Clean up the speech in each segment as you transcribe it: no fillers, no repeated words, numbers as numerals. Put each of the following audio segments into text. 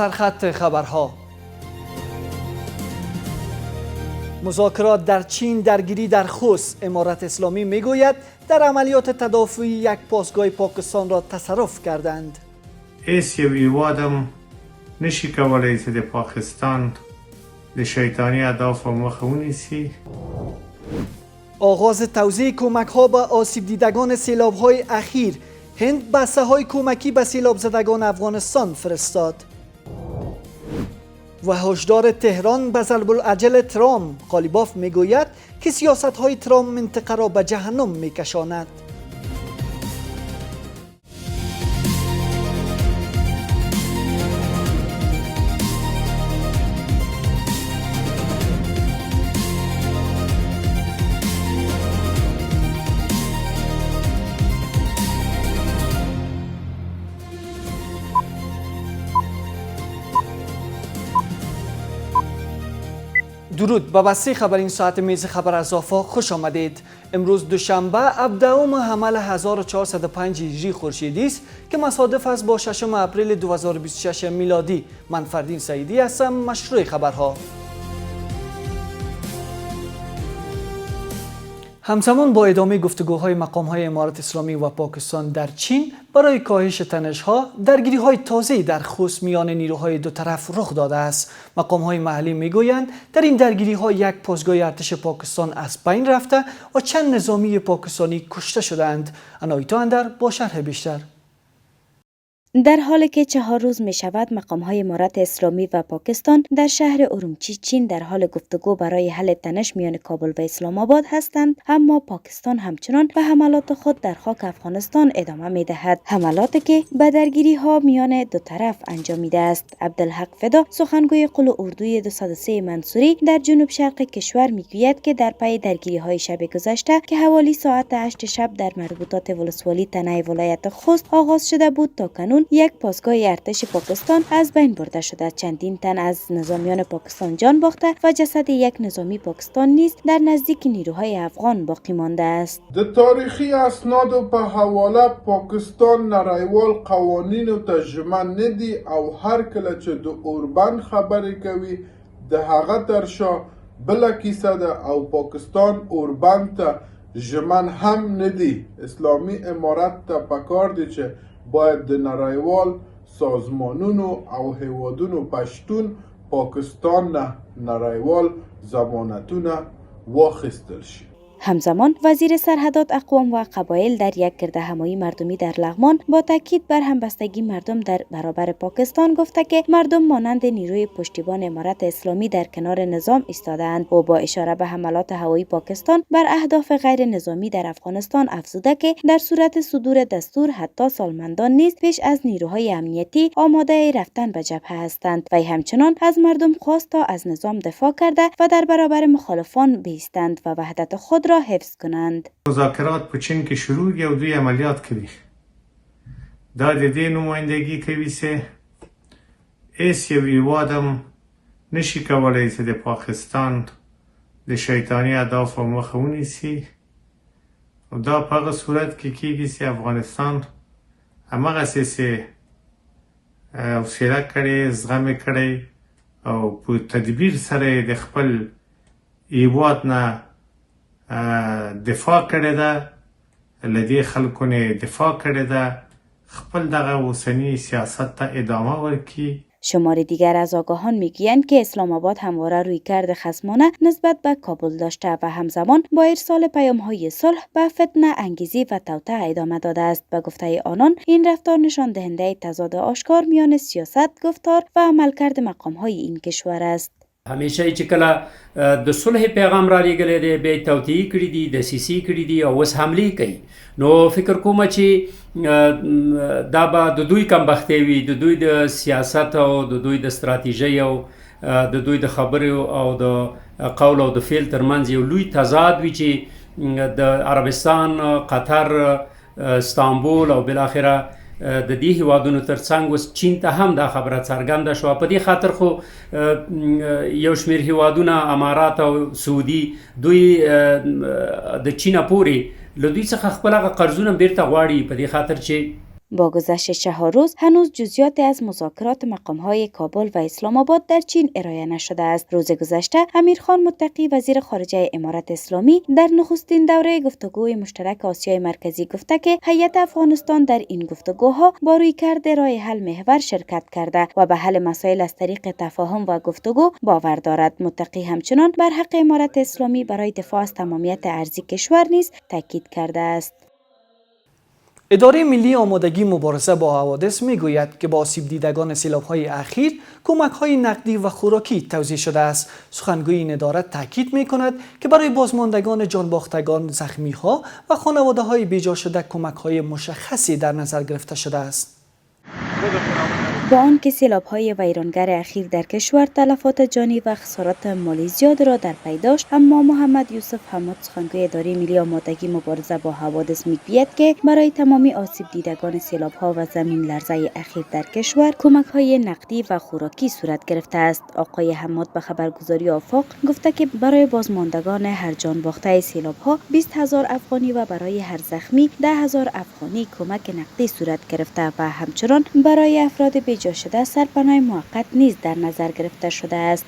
سرخط خبرها. مذاکرات در چین، درگیری در خوست. امارت اسلامی میگوید در عملیات تدافعی یک پاسگاه پاکستان را تصرف کردند. ایس یو هیوادم نشي کولی چې د پاکستان د شیطانی اهداف مخه ونیسي. آغاز توزیع کمک ها به آسیب دیدگان سیلاب های اخیر. هند بسته های کمکی به سیلاب زدگان افغانستان فرستاد. و هشدار تهران به ضرب العجل ترامپ. قالیباف میگوید که سیاست های ترامپ منطقه را به جهنم میکشاند. درود به بسته خبرین ساعت میز خبر از آفاق خوش آمدید. امروز دوشنبه 17 حمل 1405 هجری خورشیدی است که مصادف است با 6 اپریل 2026 میلادی. من فردین سعیدی هستم. مشروع خبرها. همزمان با ادامه گفتگوهای مقام‌های امارت اسلامی و پاکستان در چین برای کاهش تنش‌ها، درگیری‌های تازه‌ای در خوست میان نیروهای دو طرف رخ داده است. مقام‌های محلی میگویند در این درگیری‌ها یک پاسگاه ارتش پاکستان از بین رفته و چند نظامی پاکستانی کشته شدند. انایتا اندر با شرح بیشتر. در حالی که 4 روز می شود مقام‌های امارت اسلامی و پاکستان در شهر ارومچی چین در حال گفتگو برای حل تنش میان کابل و اسلام آباد هستند، اما پاکستان همچنان به حملات خود در خاک افغانستان ادامه می دهد. حملاتی که به درگیری ها میان دو طرف انجامیده است. عبدالحق فدا، سخنگوی قل اردوی 203 منصوری در جنوب شرق کشور میگوید که در پی درگیری های شب گذشته که حوالی ساعت 8 شب در مربوطات ولسوالی تنه ولایت خوست آغاز شده بود تا کنون یک پاسگاه ارتش پاکستان از بین برده شده. چندین تن از نظامیان پاکستان جان باخته و جسد یک نظامی پاکستان نیز در نزدیک نیروهای افغان باقی مانده است. د تاریخی اسناد په حواله پاکستان نړیوال قوانینو ته ژمن ندي او هر کله چې د اوربند خبرې کوي د هغه تر شا بله کیسه ده او پاکستان اوربند ته ژمن هم ندي. اسلامي امارت ته پکار دي چې باید د نړیوال سازمانونو او هیوادونو پشتون پاکستان نه نړیوال ضمانتونه واخیستل شي. همزمان وزیر سرحدات اقوام و قبایل در یک گردهمایی مردمی در لغمان با تاکید بر همبستگی مردم در برابر پاکستان گفته که مردم مانند نیروی پشتیبان امارت اسلامی در کنار نظام ایستاده‌اند. او با اشاره به حملات هوایی پاکستان بر اهداف غیر نظامی در افغانستان افزوده که در صورت صدور دستور حتی سالمندان نیز پیش از نیروهای امنیتی آماده رفتن به جبهه هستند. وی همچنان از مردم خواست تا از نظام دفاع کرده و در برابر مخالفان بایستند و وحدت خود را حفظ کنند. مذاکرات په چین کې شروع دي او دوی عملیات کوي. دا د دې نمایندګي کوي چې ایس یو هیوادم نشي کولی چې د پاکستان د شیطانی اهدافو مخه ونیسي او دا په هغه صورت کې کېږي چې افغانستان هماغسې چې حوصله کړې، زغم کړی او په تدبیر سره د خپل هیواد نه دفاع کړی ده، له دې خلکو نه دفاع کړی ده، خپل دغه اوسنی سیاست ته ادامه ورکړي. شمار دیگر از آگاهان میگویند که اسلام آباد همواره رویکرد خصمانه نسبت به کابل داشته و همزمان با ارسال پیام‌های صلح به فتنه انگیزی و توطئه ادامه داده است. به گفته آنان این رفتار نشان دهنده تضاد آشکار میان سیاست، گفتار و عملکرد مقام‌های این کشور است. همیشه چې کله د صلح پیغام را لېږلی دی بیا یې توطیې کړي دي، دسیسې کړي دي او اوس حملې کوي. نو فکر کومه چې دا به د دوی کمبختې وي، د دوی د سیاست او د دوی د ستراتیژۍ او د دوی د خبرو او د قول او د فعل ترمنځ یو لوی تضاد وي چې د عربستان، قطر، استانبول او بالاخره د دې هیوادونو ترڅنګ اوس چین ته هم دا خبره څرګنده شوه. په دې خاطر خو یو شمېر هیوادونه امارات او سعودي دوی د چین پورې له دوی څخه خپل هغه قرضونه بیرته غواړي، په دې خاطر چې با گذشت 4 روز هنوز جزئیاتی از مذاکرات مقام‌های کابل و اسلام آباد در چین ارائه نشده است. روز گذشته امیرخان متقی وزیر خارجه امارت اسلامی در نخستین دوره گفتگوی مشترک آسیای مرکزی گفته که هیئت افغانستان در این گفتگوها با رویکرد راه حل محور شرکت کرده و به حل مسائل از طریق تفاهم و گفتگو باور دارد. متقی همچنان بر حق امارت اسلامی برای دفاع از تمامیت ارضی کشور نیز تاکید کرده است. اداره ملی آمادگی مبارزه با حوادث میگوید که با آسیب دیدگان سیلاب‌های اخیر کمک‌های نقدی و خوراکی توزیع شده است. سخنگوی این اداره تاکید می‌کند که برای بازماندگان جانباختگان، زخمی‌ها و خانواده‌های بیجا شده کمک‌های مشخصی در نظر گرفته شده است. با آنکه سیلاب‌های ویرانگر اخیر در کشور تلفات جانی و خسارات مالی زیاد را در پی داشت، اما محمد یوسف حماد سخنگوی اداره ملی آمادگی مبارزه با حوادث میگوید که برای تمامی آسیب دیدگان سیلاب‌ها و زمین لرزه اخیر در کشور کمک‌های نقدی و خوراکی صورت گرفته است. آقای حماد به خبرگزاری آفاق گفته که برای بازماندگان هر جان باخته سیلاب‌ها 20,000 افغانی و برای هر زخمی 10,000 افغانی کمک نقدی صورت گرفته و همچنان برای افراد بیجا شده سرپناه موقت نیز در نظر گرفته شده است.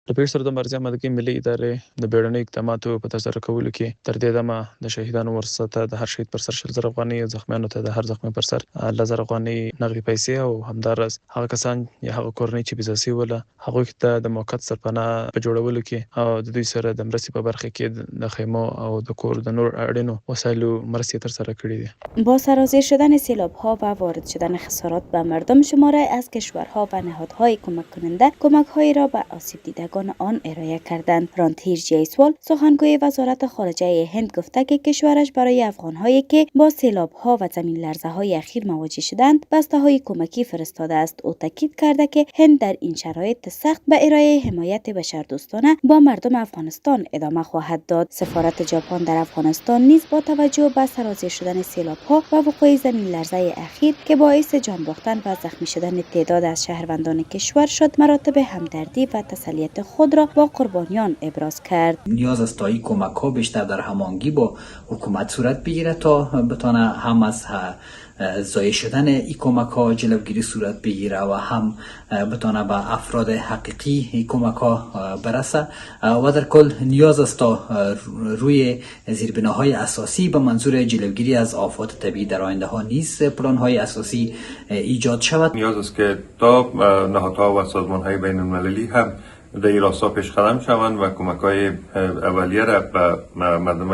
د پیښ سره د مبارزې آمادګۍ ملي ادارې د بیړنیو اقداماتو په ترسره کولو کې تر دې دمه د شهیدانو ورثه ته د هر شهید پر سر 100,000 افغانۍ او زخمیانو ته د هر زخمی پر سر 10,000 افغانۍ نغدي پیسې او همداراز هغه کسان یا هغه کورنۍ چې بې ځای وله هغوی ته د موقت سرپناه په جوړولو کې او د دوی سره د مرستې په برخه کې د خیمو او د کور د نور اړینو وسایلو مرستې ترسره کړې دي. با سرازیر شدن سیلاب‌ها و وارد شدن خسارات به مردم، شماره از کشورها و نهادهای کمک کننده کمک‌هایی را به آسیب دیدگان آن ارائه کردند. رانتیر جیسوال سخنگوی وزارت خارجه هند گفته که کشورش برای افغان‌هایی که با سیلاب‌ها و زمین لرزه‌های اخیر مواجه شدند بسته‌های کمکی فرستاده است. او تاکید کرده که هند در این شرایط سخت به ارائه حمایت بشردوستانه با مردم افغانستان ادامه خواهد داد. سفارت ژاپن در افغانستان نیز با توجه به سرازیر شدن سیلاب‌ها و وقوع زمین لرزه اخیر که باعث جان باختن و زخمی شدن تعداد از شهروندان کشور شد، مراتب همدردی و تسلیت خود را با قربانیان ابراز کرد. نیاز است تا این کمک‌ها بیشتر در هماهنگی با حکومت صورت بگیره تا بتونه هم از ضایع شدن این کمک‌ها جلوگیری صورت بگیره و هم بتونه به افراد حقیقی این کمک‌ها برسه و در کل نیاز است تا روی زیربناهای اساسی به منظور جلوگیری از آفات طبیعی در آینده ها نیز پلان‌های اساسی ایجاد شود. نیاز است که تا نهادها و سازمان‌های بین‌المللی هم در این راستا پیش قدم شوند و کمک‌های اولیه را به مردم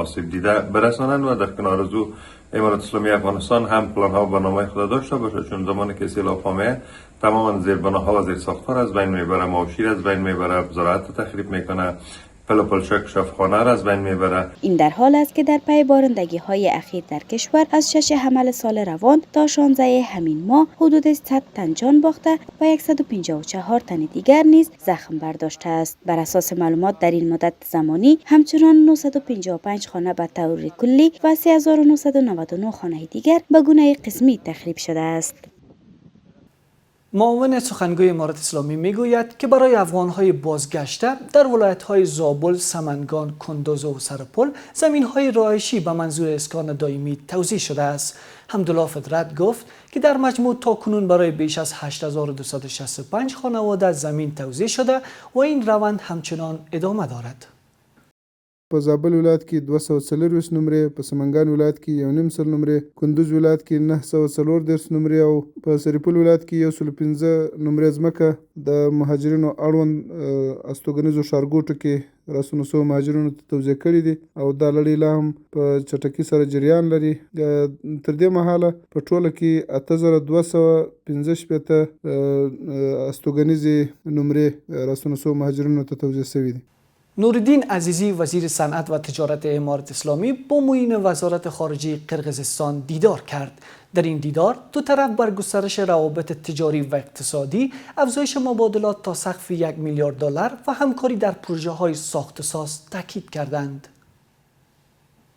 آسیب دیده برسانند و در کنار از او امارت اسلامی افغانستان هم پلان‌ها و برنامه‌های خود داشته باشه، چون زمانی که سیلاب میاد تماما زیربناها و زیرساخت‌ها از بین میبره، مواشیر از بین میبره، زراعت تخریب میکنه، پلوپلچک شفخانه را از بین میبره. این در حال است که در پی بارندگی‌های اخیر در کشور از 6 حمل سال روان تا 16 همین ماه حدود 100 تن جان باخته و 154 تن دیگر نیز زخم برداشته است. بر اساس معلومات در این مدت زمانی همچنان 955 خانه به طور کلی و 3999 خانه دیگر به گونه قسمی تخریب شده است. معاون سخنگوی امارت اسلامی میگوید که برای افغانهای بازگشته در ولایت‌های زابل، سمنگان، کندوز و سرپل زمین‌های رهایشی به منظور اسکان دائمی توزیع شده است. حمدالله فطرت گفت که در مجموع تاکنون برای بیش از 8265 خانواده زمین توزیع شده و این روند همچنان ادامه دارد. په زابل ولایت کې 240 نمرې، په سمنګان ولایت کې 1.5 نمرې، کندوز ولایت کې 914 نمرې او په سرپل ولایت کې 115 نمرې ځمکه د مهاجرینو اړوند استوګنیزو ښارګوټو کې راسونو سو مهاجرینو ته توزیع کړي دي او دا لړۍ لا هم په چټکۍ سره جریان لري. تر دې مهاله په ټوله کې 8215 استوګنیزې نمرې راسونو سو مهاجرینو ته توزیع شوي دي. نوردین عزیزی وزیر صنعت و تجارت امارت اسلامی با معین وزارت خارجه قرقیزستان دیدار کرد. در این دیدار دو طرف بر گسترش روابط تجاری و اقتصادی، افزایش مبادلات تا سقف 1 میلیارد دلار و همکاری در پروژه‌های ساخت و ساز تاکید کردند.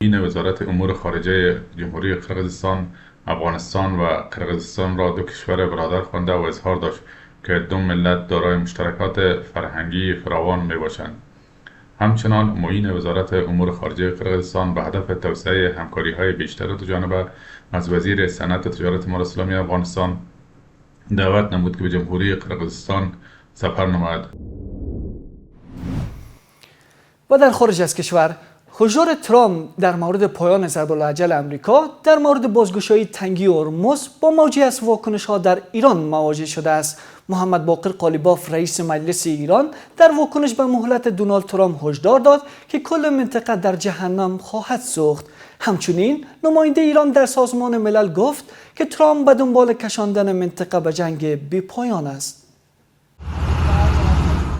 این وزارت امور خارجه جمهوری قرقیزستان افغانستان و قرقیزستان را دو کشور برادر خوانده و اظهار داشت که دو ملت دارای مشترکات فرهنگی فراوان میباشند. همچنان معین وزارت امور خارجه قرقیزستان به هدف توسعه همکاری‌های بیشتر دو جانبه از وزیر صنعت و تجارت امارات اسلامی افغانستان دعوت نمود که به جمهوری قرقیزستان سفر نماید. و در خارج از کشور، هشدار ترامپ در مورد پایان ضرب الاجل امریکا در مورد بازگشایی تنگی هرمز با موجی از واکنش‌ها در ایران مواجه شده است. محمد باقر قالیباف رئیس مجلس ایران در واکنش به مهلت دونالد ترامپ هشدار داد که کل منطقه در جهنم خواهد سوخت. همچنین نماینده ایران در سازمان ملل گفت که ترامپ به دنبال کشاندن منطقه به جنگ بی‌پایان است.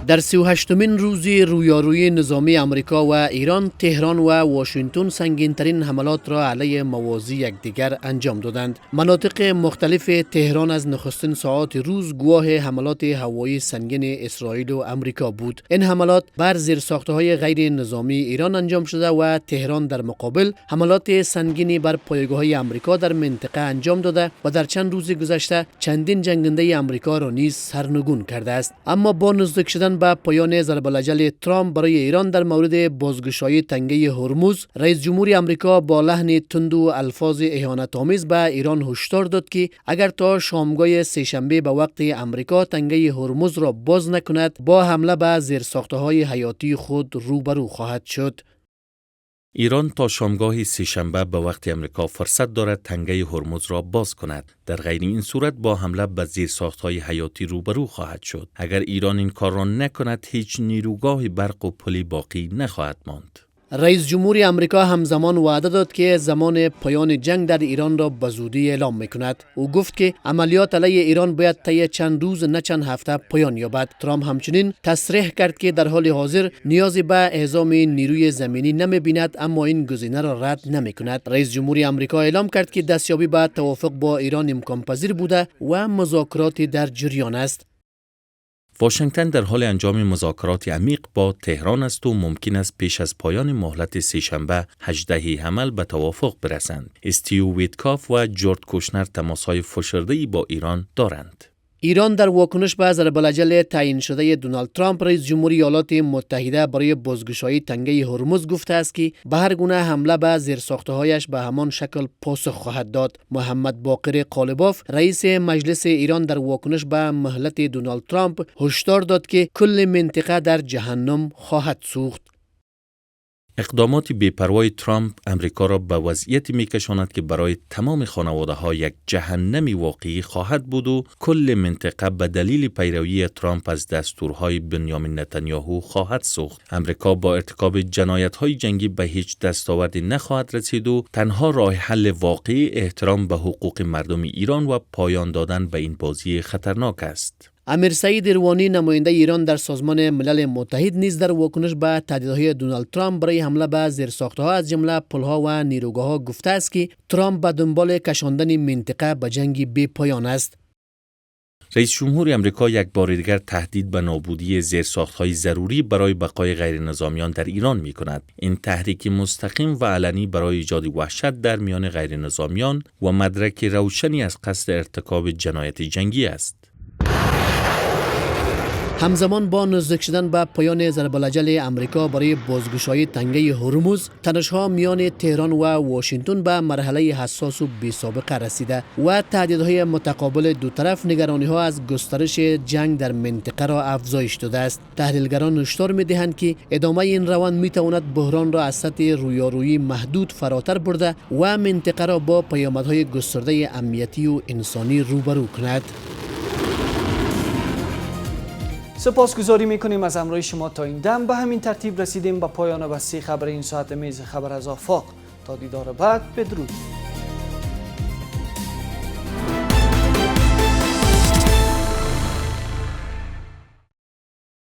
در 38مین روز رویارویی نظامی آمریکا و ایران، تهران و واشنگتن سنگین‌ترین حملات را علیه موازی یکدیگر انجام دادند. مناطق مختلف تهران از نخستین ساعات روز گواه حملات هوایی سنگین اسرائیل و آمریکا بود. این حملات بر زیرساخت‌های غیر نظامی ایران انجام شده و تهران در مقابل حملات سنگینی بر پایگاه‌های آمریکا در منطقه انجام داده و در چند روز گذشته چندین جنگنده آمریکا را نیز سرنگون کرده است. اما با نزدیک شدن به پایان ضرب الاجل ترامپ برای ایران در مورد بازگشایی تنگه هرمز، رئیس جمهور آمریکا با لحن تند و الفاظ اهانت‌آمیز به ایران هشدار داد که اگر تا شامگاه سه‌شنبه به وقت آمریکا تنگه هرمز را باز نکند، با حمله به زیرساخت‌های حیاتی خود روبرو خواهد شد. ایران تا شامگاه سه‌شنبه به وقت امریکا فرصت دارد تنگه هرمز را باز کند. در غیر این صورت با حمله به زیرساخت‌های حیاتی روبرو خواهد شد. اگر ایران این کار را نکند، هیچ نیروگاه برق و پلی باقی نخواهد ماند. رئیس جمهور آمریکا همزمان وعده داد که زمان پایان جنگ در ایران را به زودی اعلام میکند. او گفت که عملیات علیه ایران باید طی چند روز نه چند هفته پایان یابد. ترامپ همچنین تصریح کرد که در حال حاضر نیازی به اعزام نیروی زمینی نمیبیند، اما این گزینه را رد نمیکند. رئیس جمهور آمریکا اعلام کرد که دستیابی به توافق با ایران امکان پذیر بوده و مذاکرات در جریان است. واشنگتن در حال انجام مذاکرات عمیق با تهران است و ممکن است پیش از پایان مهلت سه‌شنبه 18 حمل به توافق برسند. استیو ویتکاف و جورج کوشنر تماس‌های فشرده‌ای با ایران دارند. ایران در واکنش به ضرب الاجل تعیین شده دونالد ترامپ، رئیس جمهوری ایالات متحده برای بازگشایی تنگه هرمز گفته است که به هر گونه حمله به زیرساخته‌هایش به همان شکل پاسخ خواهد داد. محمد باقر قالیباف رئیس مجلس ایران در واکنش به مهلت دونالد ترامپ هشدار داد که کل منطقه در جهنم خواهد سوخت. اقدامات بی‌پروای ترامپ امریکا را به وضعیتی می‌کشاند که برای تمام خانواده‌ها یک جهنمی واقعی خواهد بود و کل منطقه به دلیل پیروی ترامپ از دستورهای بنیامین نتانیاهو خواهد سوخت. امریکا با ارتکاب جنایت‌های جنگی به هیچ دستاوردی نخواهد رسید و تنها راه حل واقعی احترام به حقوق مردم ایران و پایان دادن به این بازی خطرناک است. امیر سعید روحانی نماینده ایران در سازمان ملل متحد نیز در واکنش به تهدیدهای دونالد ترامپ برای حمله به زیرساخت‌ها از جمله پل‌ها و نیروگاه‌ها گفته است که ترامپ به دنبال کشاندن منطقه به جنگ بی‌پایان است. رئیس جمهور آمریکا یک بار دیگر تهدید به نابودی زیرساخت‌های ضروری برای بقای غیر نظامیان در ایران می‌کند. این تحریک مستقیم و علنی برای ایجاد وحشت در میان غیر نظامیان و مدرک روشنی از قصد ارتکاب جنایت جنگی است. همزمان با نزدیک شدن به پایان ضرب الاجل امریکا برای بازگشایی تنگه هرمز، تنش‌ها میان تهران و واشنگتن به مرحله حساس و بی‌سابقه رسیده و تهدیدهای متقابل دو طرف نگرانی‌ها از گسترش جنگ در منطقه را افزایش داده است. تحلیلگران هشدار می‌دهند که ادامه این روند می‌تواند بحران را از سطح رویارویی محدود فراتر برده و منطقه را با پیامدهای گسترده امنیتی و انسانی روبرو کند. سپاسگزاری میکنیم از همراهی شما تا این دم. به همین ترتیب رسیدیم به پایان بسته خبر این ساعت میز خبر از آفاق. تا دیدار بعد، بدرود.